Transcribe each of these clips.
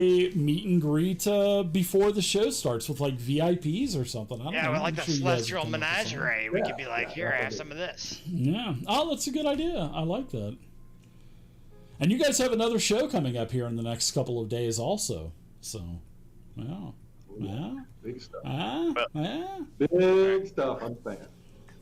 meet and greet before the show starts with like VIPs or something. I don't know. With like I'm the sure you guys celestial can come up with something. menagerie. We could be like, here, have some of this. Yeah. Oh, that's a good idea. I like that. And you guys have another show coming up here in the next couple of days also. So, yeah. Yeah. Big stuff. Yeah. Big stuff, I'm saying.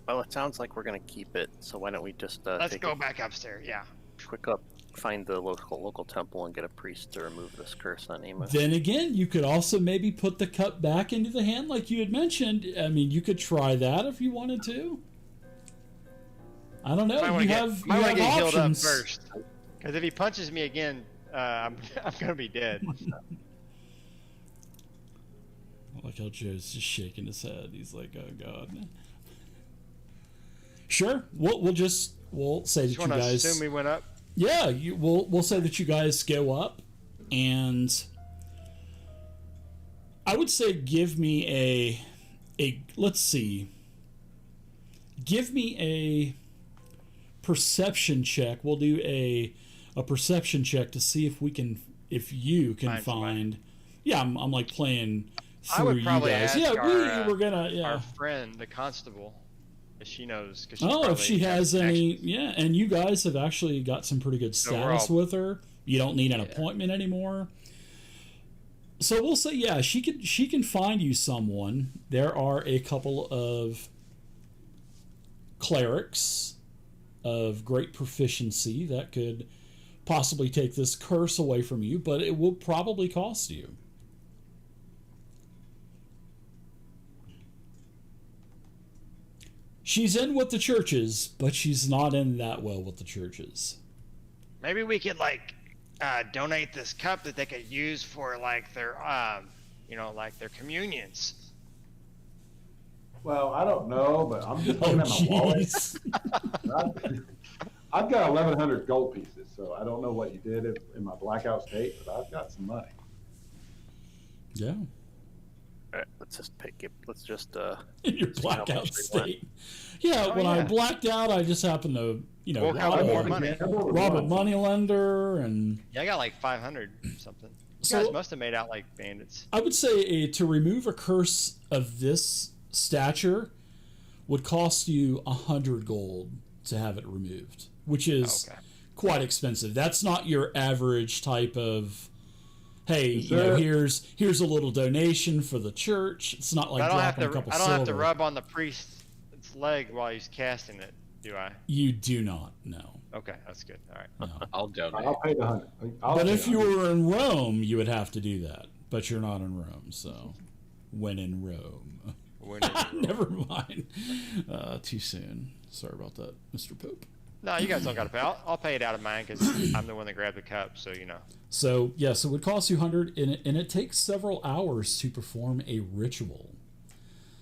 Well, it sounds like we're going to keep it, so why don't we just Let's go back upstairs, yeah. quick up, find the local temple and get a priest to remove this curse on Amos. Then again, you could also maybe put the cup back into the hand like you had mentioned. I mean, you could try that if you wanted to. I don't know. You have get healed up options. first. Because if he punches me again, I'm going to be dead. I like how Joe's just shaking his head. He's like, "Oh God." Sure, we'll say that you guys assume we went up. Yeah, we'll say that you guys go up, and I would say give me a let's see. Give me a perception check. We'll do a perception check to see if you can find. Yeah, I'm like playing through I would probably you guys. ask we're gonna our friend, the constable, if she knows. If she has any, and you guys have actually got some pretty good status with her. You don't need an appointment anymore. So we'll say, she can find you someone. There are a couple of clerics of great proficiency that could possibly take this curse away from you, but it will probably cost you. She's in with the churches, but she's not in that well with the churches. Maybe we could donate this cup that they could use for like their their communions. Well, I don't know, but I'm just looking at my wallet. I've got 1,100 gold pieces, so I don't know what you did in my blackout state, but I've got some money. Yeah. All right, let's just in your blackout state. When I blacked out, I just happened to rob a moneylender, and I got like 500 something. You guys must have made out like bandits. I would say to remove a curse of this stature would cost you 100 gold to have it removed, which is quite expensive. That's not your average type of, hey, here's a little donation for the church. It's not like dropping a couple silver. I don't have to rub on the priest's leg while he's casting it, do I? You do not, no. Okay, that's good. All right. No. I'll donate. I'll pay the 100. But if you were in Rome, you would have to do that. But you're not in Rome, so when in Rome. Never mind. Too soon. Sorry about that, Mr. Pope. No, you guys don't got to pay. I'll pay it out of mine because I'm the one that grabbed the cup, so you know. So, it would cost you 100, and it takes several hours to perform a ritual.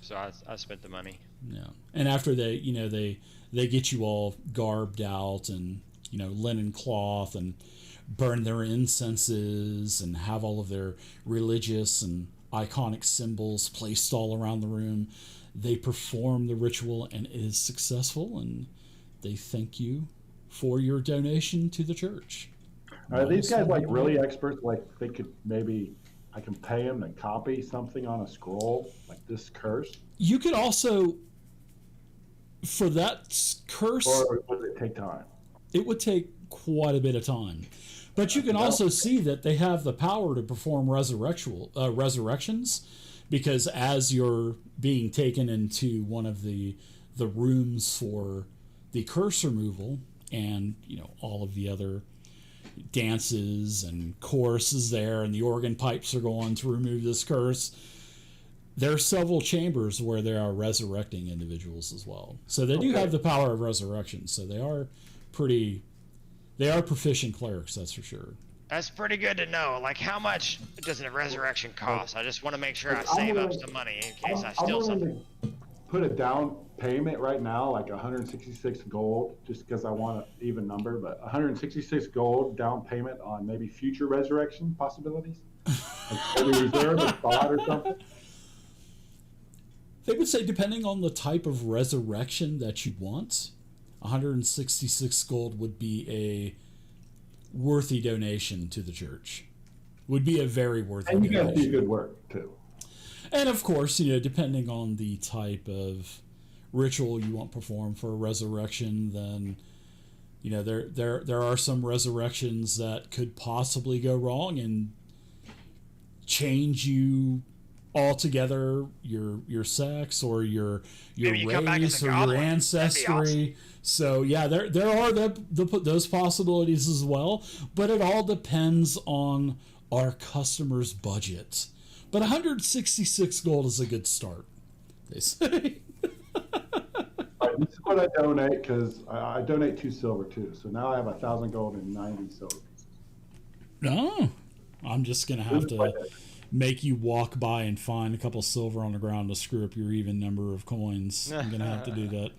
So I spent the money. Yeah. And after they get you all garbed out and, linen cloth and burn their incenses and have all of their religious and iconic symbols placed all around the room, they perform the ritual and it is successful, and they thank you for your donation to the church. Are these guys like really experts? Like they could I can pay them to copy something on a scroll, like this curse? You could also, for that curse... Or would it take time? It would take quite a bit of time. But you can also see that they have the power to perform resurrections, because as you're being taken into one of the rooms for the curse removal and, all of the other dances and choruses there, and the organ pipes are going to remove this curse, there are several chambers where they are resurrecting individuals as well. So they do have the power of resurrection. So they are proficient clerics, that's for sure. That's pretty good to know. Like, how much does a resurrection cost? I just want to make sure I save up some money in case I steal something. Put a down payment right now, like 166 gold, just because I want an even number, but 166 gold down payment on maybe future resurrection possibilities? Like maybe reserve a thought or something? They would say, depending on the type of resurrection that you want, 166 gold would be a worthy donation to the church. would be a very worthy And you guys do donation. good work too. And of course, depending on the type of ritual you want performed for a resurrection, then there are some resurrections that could possibly go wrong and change you altogether, your sex or your Maybe you come back as race a or your goblin. That'd be ancestry. awesome. So yeah, there are those possibilities as well, but it all depends on our customer's budget. But 166 gold is a good start, they say. All right, this is what I donate because I donate 2 silver too. So now I have 1,000 gold and 90 silver. No, I'm just gonna have to make you walk by and find a couple silver on the ground to screw up your even number of coins. I'm gonna have to do that.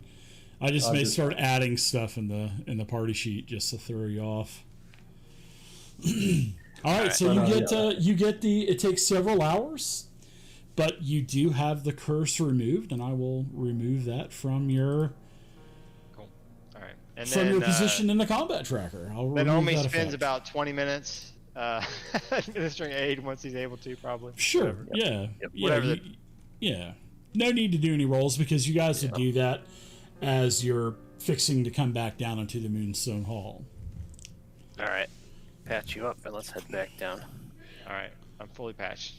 I just may start adding stuff in the party sheet just to throw you off. All right, so you get it takes several hours, but you do have the curse removed, and I will remove that from your Cool. All right. And from then, your position in the combat tracker. I'll Then remove Omi that spends effect. about 20 minutes administering aid once he's able to, probably. Sure. Whatever. Yeah. Yep. Yeah. Whatever Yeah. No need to do any rolls because you guys would do that as you're fixing to come back down into the Moonstone Hall. All right. Patch you up and let's head back down. All right. I'm fully patched.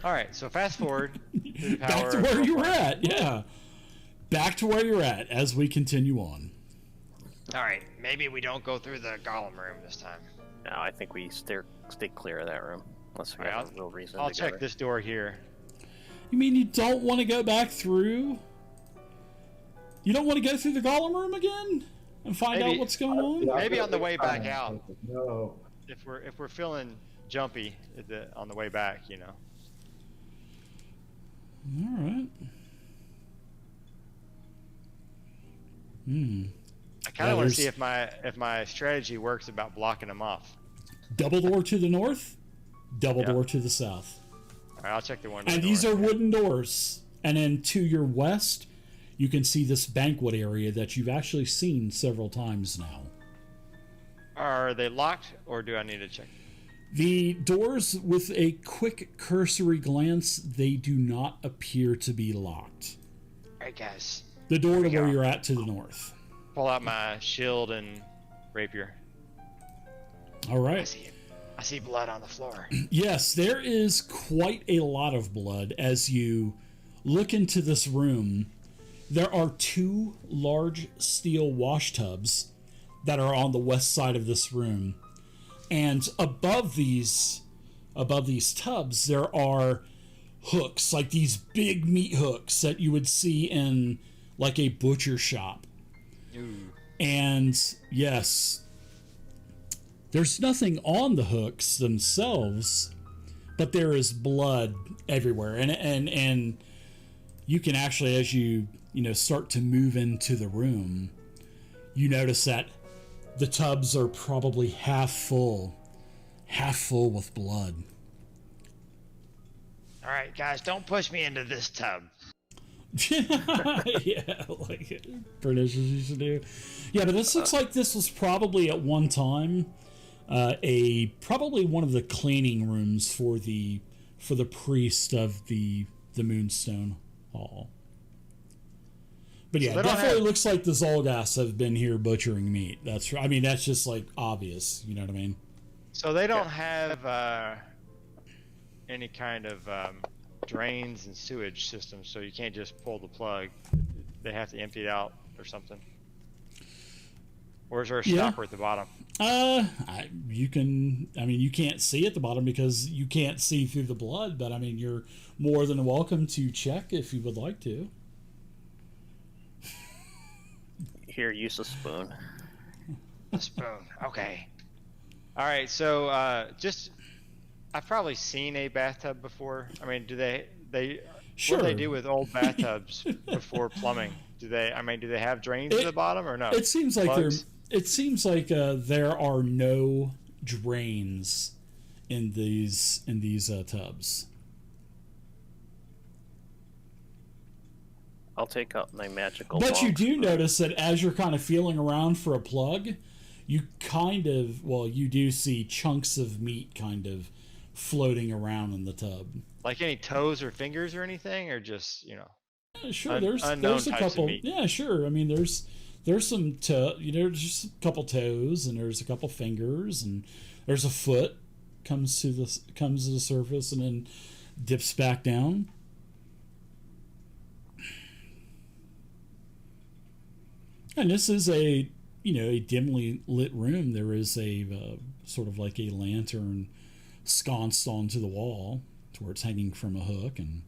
All right. So fast forward to the power Back to of where you were roleplay. at. Yeah. Back to where you're at as we continue on. All right. Maybe we don't go through the golem room this time. No, I think we stay clear of that room unless we All right, have a real reason I'll to check go this door here. You mean you don't want to go back through? You don't want to go through the golem room again and find Maybe- out what's going on? Yeah, Maybe I on the way back fine. out. No. If we're feeling jumpy on the way back, All right. I kind Yeah, of want to there's- see if my strategy works about blocking them off. Double door to the north, double Yeah. door to the south. All right, I'll check the one. And these are wooden doors. And then to your west, you can see this banquet area that you've actually seen several times now. Are they locked, or do I need to check? The doors, with a quick cursory glance, they do not appear to be locked. All right, guys. The door to we where go. you're at to the north. Pull out my shield and rapier. All right. I see blood on the floor. Yes, there is quite a lot of blood as you look into this room. There are 2 large steel wash tubs that are on the west side of this room. And above these tubs, there are hooks, like these big meat hooks that you would see in like a butcher shop. Ooh. And yes, there's nothing on the hooks themselves, but there is blood everywhere. And you can actually, as you start to move into the room, you notice that the tubs are probably half full with blood. All right, guys, don't push me into this tub. Yeah, like Pernicious used to do. Yeah, but this looks like this was probably at one time probably one of the cleaning rooms for the priest of the Moonstone Hall. But yeah, So it they don't definitely have- looks like the Zolgas have been here butchering meat. That's just like obvious. You know what I mean? So they don't have any kind of drains and sewage systems, so you can't just pull the plug. They have to empty it out or something. Or is there a Yeah. stopper at the bottom? You can't see at the bottom because you can't see through the blood, but I mean, you're more than welcome to check if you would like to. Here, use a spoon. A spoon. Okay. All right. So I've probably seen a bathtub before. I mean, do they Sure. what do they do with old bathtubs before plumbing? Do they have drains at the bottom or no? It seems like Plugs? there are no drains in these tubs. I'll take out my magical But you long do spoon. notice that as you're kind of feeling around for a plug, you kind of, well, you do see chunks of meat kind of floating around in the tub. Like any toes or fingers or anything, or just, Sure, unknown there's a types of couple. meat. Yeah, sure. I mean, there's some there's just a couple toes, and there's a couple fingers, and there's a foot comes to the surface and then dips back down. And this is a dimly lit room. There is a sort of like a lantern sconced onto the wall to where it's hanging from a hook, and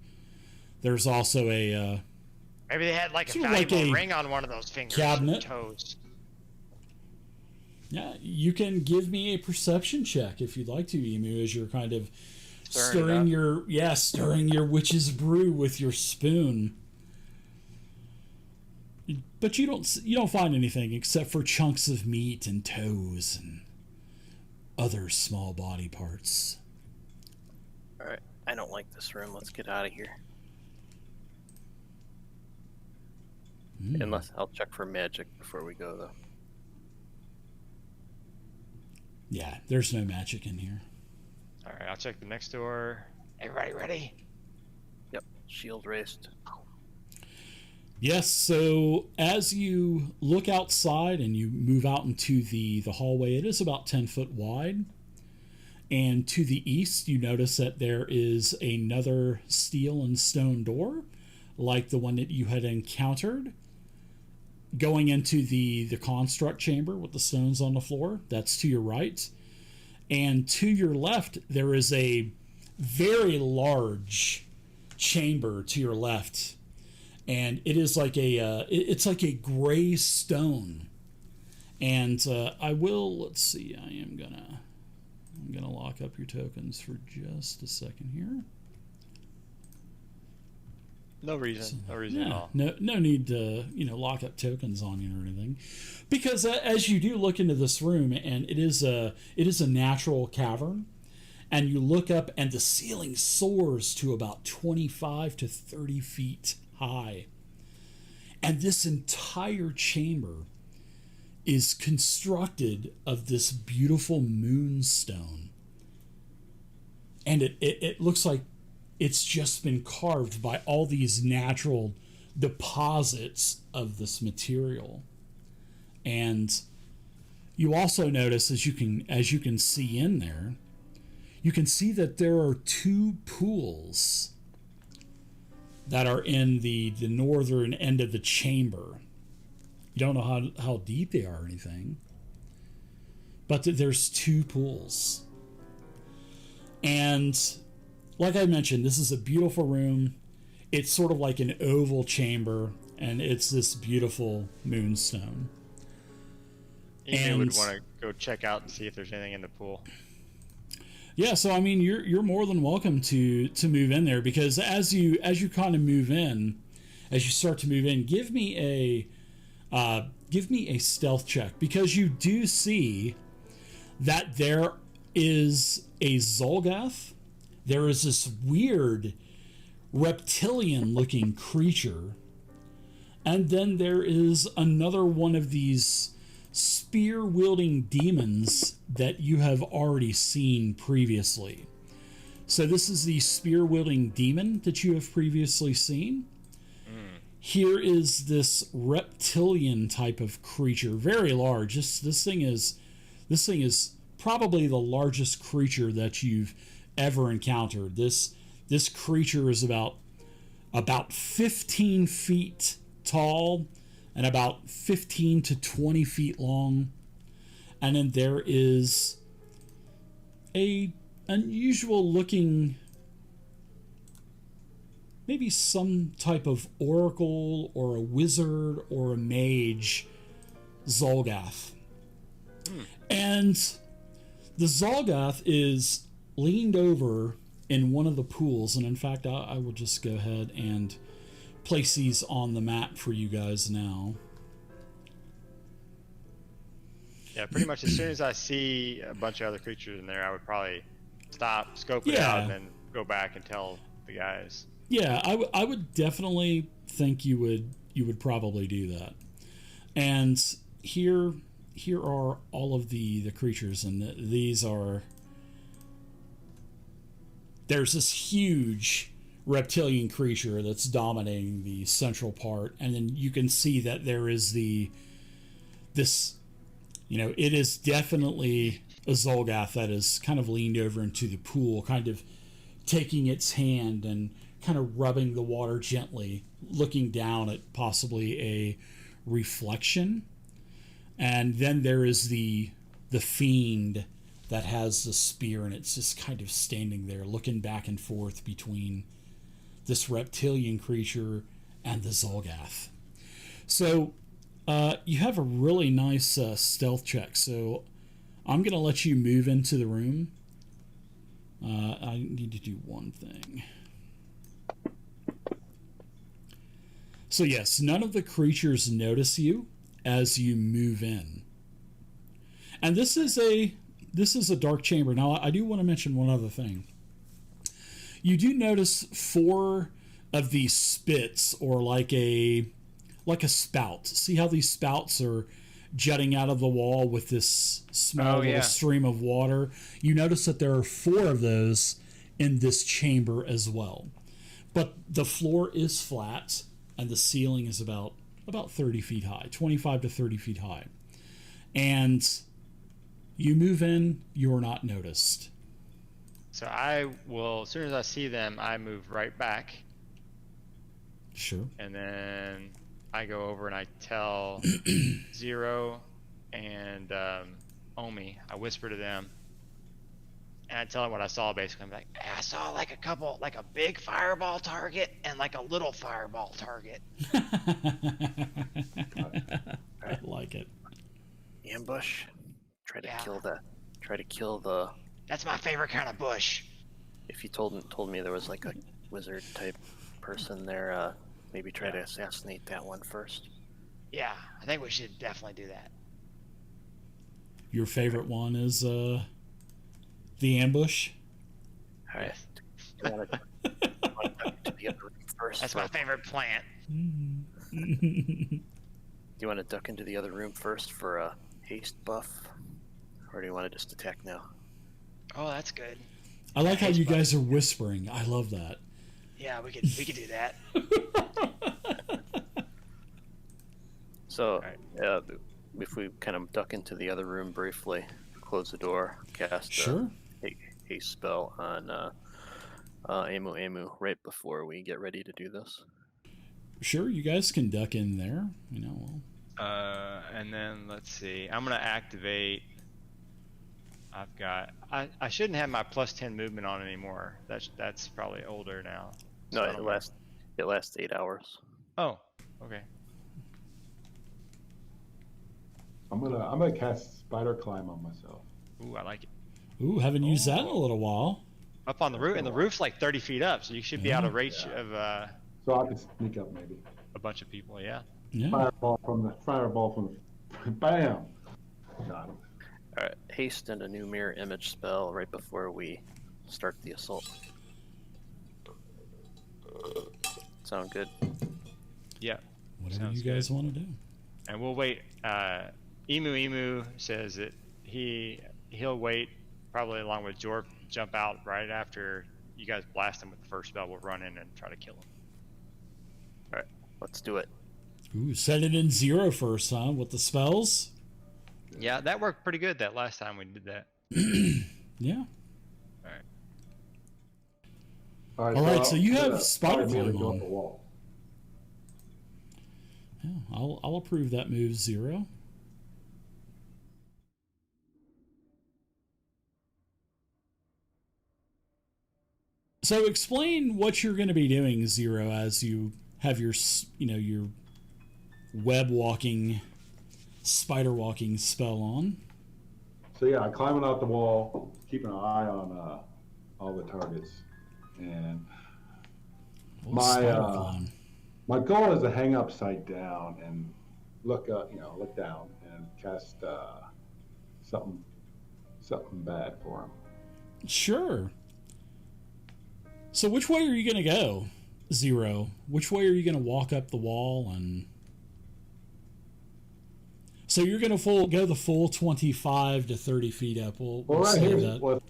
there's also a Maybe they had like a sort of valuable like a ring on one of those fingers cabinet. or toes. Yeah, you can give me a perception check if you'd like to, Emu, as you're kind of stirring your witch's brew with your spoon. But you don't find anything except for chunks of meat and toes and other small body parts. All right, I don't like this room. Let's get out of here. Unless I'll check for magic before we go, though. Yeah, there's no magic in here. All right, I'll check the next door. Everybody ready? Yep, shield raised. Yes, so as you look outside and you move out into the hallway, it is about 10 foot wide. And to the east, you notice that there is another steel and stone door, like the one that you had encountered, going into the construct chamber with the stones on the floor. That's to your right. And to your left, there is a very large chamber to your left. And it is like it's like a gray stone. And let's see, I'm gonna lock up your tokens for just a second here. No reason at all. No need to lock up tokens on you or anything, because as you do look into this room, and it is a natural cavern, and you look up and the ceiling soars to about 25 to 30 feet high, and this entire chamber is constructed of this beautiful moonstone, and it looks like it's just been carved by all these natural deposits of this material. And you also notice, as you can see in there, you can see that there are two pools that are in the northern end of the chamber. You don't know how deep they are or anything, but there's two pools. And like I mentioned, this is a beautiful room. It's sort of like an oval chamber, and it's this beautiful moonstone. You would want to go check out and see if there's anything in the pool. Yeah, so I mean, you're more than welcome to move in there, because as you kind of move in, as you start to move in, give me a stealth check, because you do see that there is a Zolgath. There is this weird reptilian-looking creature, and then there is another one of these spear-wielding demons that you have already seen previously. So this is the spear-wielding demon that you have previously seen. Here is this reptilian type of creature, very large. This thing is probably the largest creature that you've ever encountered. This creature is about 15 feet tall and about 15 to 20 feet long. And then there is a unusual looking, maybe some type of oracle or a wizard or a mage Zolgath. And the Zolgath is leaned over in one of the pools, and in fact I will just go ahead and place these on the map for you guys now. Yeah, pretty much as soon as I see a bunch of other creatures in there, I would probably stop, scope it out, and then go back and tell the guys. Yeah, I would definitely think you would probably do that. And here here are all of the creatures, and these are. There's this huge reptilian creature that's dominating the central part, and then you can see that there is this. It is definitely a Zolgath that is kind of leaned over into the pool, kind of taking its hand and kind of rubbing the water gently, looking down at possibly a reflection. And then there is the fiend that has the spear, and it's just kind of standing there looking back and forth between this reptilian creature and the Zolgath. So you have a really nice stealth check, so I'm going to let you move into the room. I need to do one thing. So yes, none of the creatures notice you as you move in. And this is a dark chamber. Now, I do want to mention one other thing. You do notice 4 of these spits, or like a spout. See how these spouts are jutting out of the wall with this small little stream of water? You notice that there are 4 of those in this chamber as well. But the floor is flat, and the ceiling is about 30 feet high, 25 to 30 feet high. And you move in, you're not noticed. So I will, as soon as I see them, I move right back. Sure. And then I go over and I tell Zero and Omi, I whisper to them, and I tell them what I saw. Basically, I'm like, I saw like a big fireball target and like a little fireball target. I like it. Ambush. Try to kill the. That's my favorite kind of bush. If you told me there was like a wizard type person there, maybe try to assassinate that one first. Yeah, I think we should definitely do that. Your favorite one is the ambush? All right. You want to duck into the other room first? That's my favorite plant. Do you want to duck into the other room first for a haste buff? Or do you want to just attack now? Oh, that's good. I like how you guys are whispering. I love that. Yeah, we could do that. So, if we kind of duck into the other room briefly, close the door, cast Sure. a haste spell on Amu right before we get ready to do this. Sure, you guys can duck in there. And then let's see. I'm gonna activate. I've got. I shouldn't have my +10 movement on anymore. That's probably older now. No, it lasts 8 hours. Oh, okay. I'm gonna cast spider climb on myself. Ooh, I like it. Ooh, haven't used that in a little while. Up on the roof, and the roof's like 30 feet up, so you should be out of reach of So I can sneak up maybe. a bunch of people. Yeah. Yeah. Fireball from the bam. Got him. All right, haste and a new mirror image spell right before we start the assault. Sound good? Yeah. Whatever Sounds you guys want to do. And we'll wait. Emu says that he'll wait, probably along with Jorp, jump out right after you guys blast him with the first spell. We'll run in and try to kill him. All right, let's do it. Ooh, set it in 0 first, huh? With the spells? Yeah, that worked pretty good that last time we did that. Yeah. All right. All right, so you have I'll spider immediately climb go on. up the wall. Yeah, I'll approve that move, 0. So explain what you're going to be doing, 0, as you have your web walking, spider walking spell on. So yeah, I'm climbing out the wall, keeping an eye on all the targets, and my goal is to hang upside down and look down and cast something bad for him. Sure. So which way are you going to go, 0? Which way are you going to walk up the wall? And So you're going to go the full 25 to 30 feet up. We'll Well, right say here. that. Well,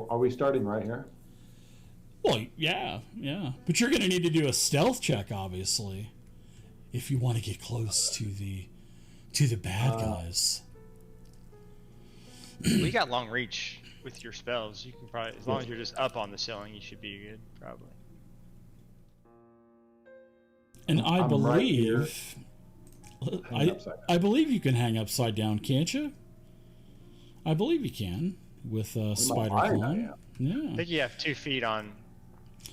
are we starting right here? Well, yeah. But you're going to need to do a stealth check, obviously, if you want to get close to the bad guys. We got long reach with your spells. You can probably, as long as you're just up on the ceiling, you should be good, probably. And I I'm right here. believe, Hang upside down. I believe you can hang upside down, can't you? I believe you can with spider iron I climb. am. Yeah. I think you have 2 feet on.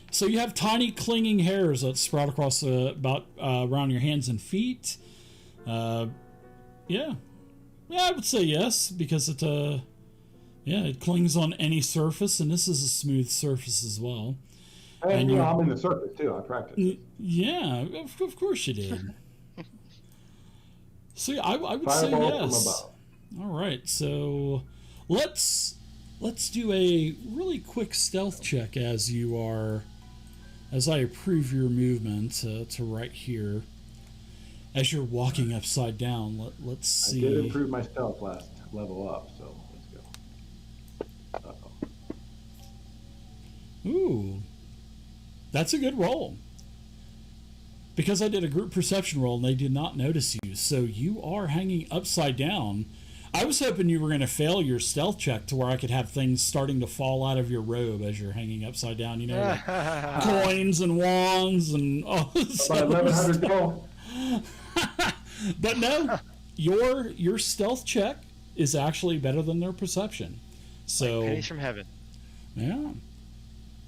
So you have tiny clinging hairs that sprout across about around your hands and feet. Yeah, I would say yes because it it clings on any surface, and this is a smooth surface as well. And I'm in the surface too. I practiced. Yeah, of course you did. So yeah, I would say Fireball yes. from above. All right, so let's do a really quick stealth check as I approve your movement to right here. As you're walking upside down, let's see. I did improve my stealth last level up, so let's go. Uh-oh. Ooh, that's a good roll. Because I did a group perception roll and they did not notice you, so you are hanging upside down. I was hoping you were going to fail your stealth check to where I could have things starting to fall out of your robe as you're hanging upside down. You know, like coins and wands and all this. About 1,100 gold. But no, your stealth check is actually better than their perception. So Pennies from heaven. yeah.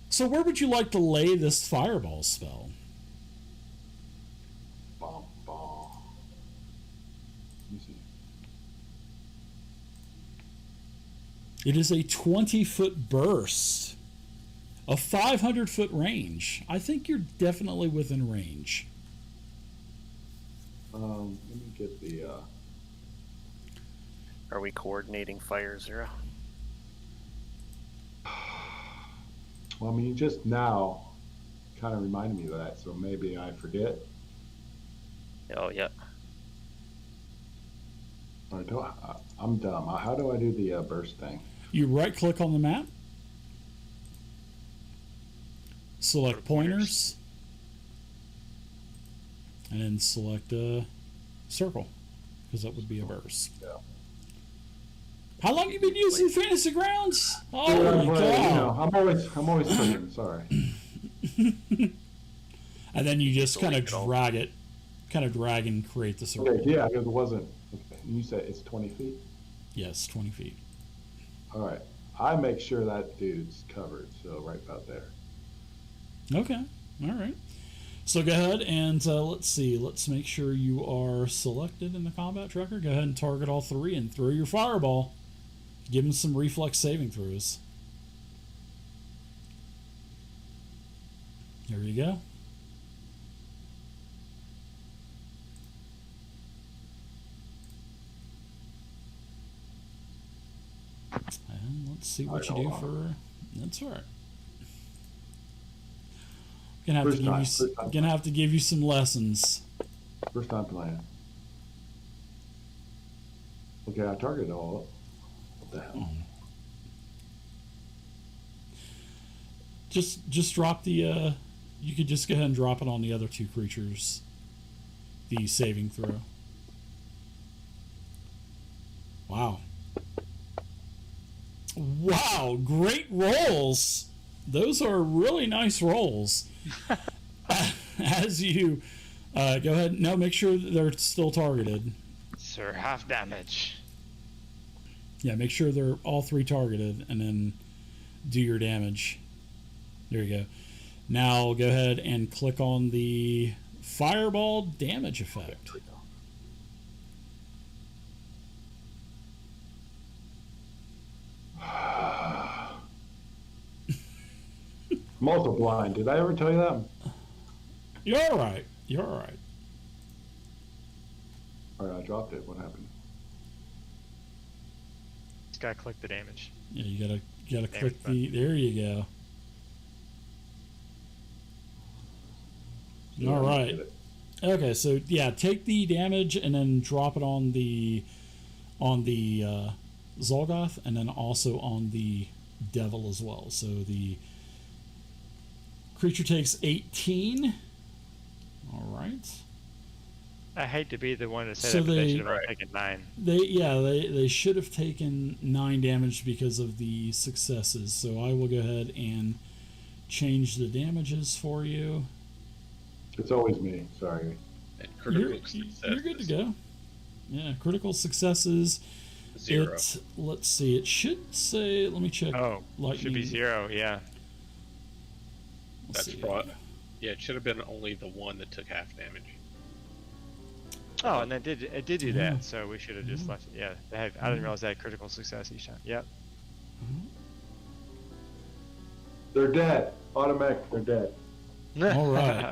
So where would you like to lay this fireball spell? Bom, bom. Let me see. It is a 20-foot burst, a 500-foot range. I think you're definitely within range. Let me get the. Are we coordinating fire, Zero? Well, I mean, just now kind of reminded me of that, so maybe I forget. Oh, yeah. Or I'm dumb. How do I do the burst thing? You right-click on the map, select pointers, and then select a circle, because that would be a burst. Yeah. How long have you been using Fantasy Grounds? Yeah, Holy well, cow! I'm always clicking. Sorry. And then you just kind of Delete it all. drag and create the circle. Okay, yeah, because it wasn't. Okay. You said it's 20 feet. Yes, 20 feet. All right. I make sure that dude's covered, so right about there. Okay, all right. So go ahead and let's see. Let's make sure you are selected in the combat tracker. Go ahead and target all three and throw your fireball. Give them some reflex saving throws. There you go. And let's see what you do for. That's all right. Gonna have to give you some lessons. First time playing. Okay, I targeted all. What the hell? Just drop the. You could just go ahead and drop it on the other two creatures. The saving throw. Wow. Wow, great rolls. Those are really nice rolls. As you go ahead, no, make sure that they're still targeted. Sir, half damage. Yeah, make sure they're all three targeted, and then do your damage. There you go. Now go ahead and click on the fireball damage effect. I'm also blind. Did I ever tell you that? You're all right. You're all right. All right, I dropped it. What happened? Just gotta click the damage. Yeah, you gotta click button. the. There you go. Yeah, All I right. did it. Okay, so yeah, take the damage and then drop it on the Zolgoth, and then also on the devil as well. So the creature takes 18. All right. I hate to be the one to say So that, but they they- should have only taken 9. They should have taken 9 damage because of the successes. So I will go ahead and change the damages for you. It's always me. Sorry. And critical success. You're good to go. Yeah, critical successes. 0. Let's see. It should say. Let me check. Oh, lightning. should be 0, yeah. Let's That's see. probably. Yeah, it should have been only the one that took half damage. Oh, and it did do Yeah. that, so we should have just left it. Yeah, I didn't realize they had critical success each time. Yep. They're dead. Automatic. They're dead. All right.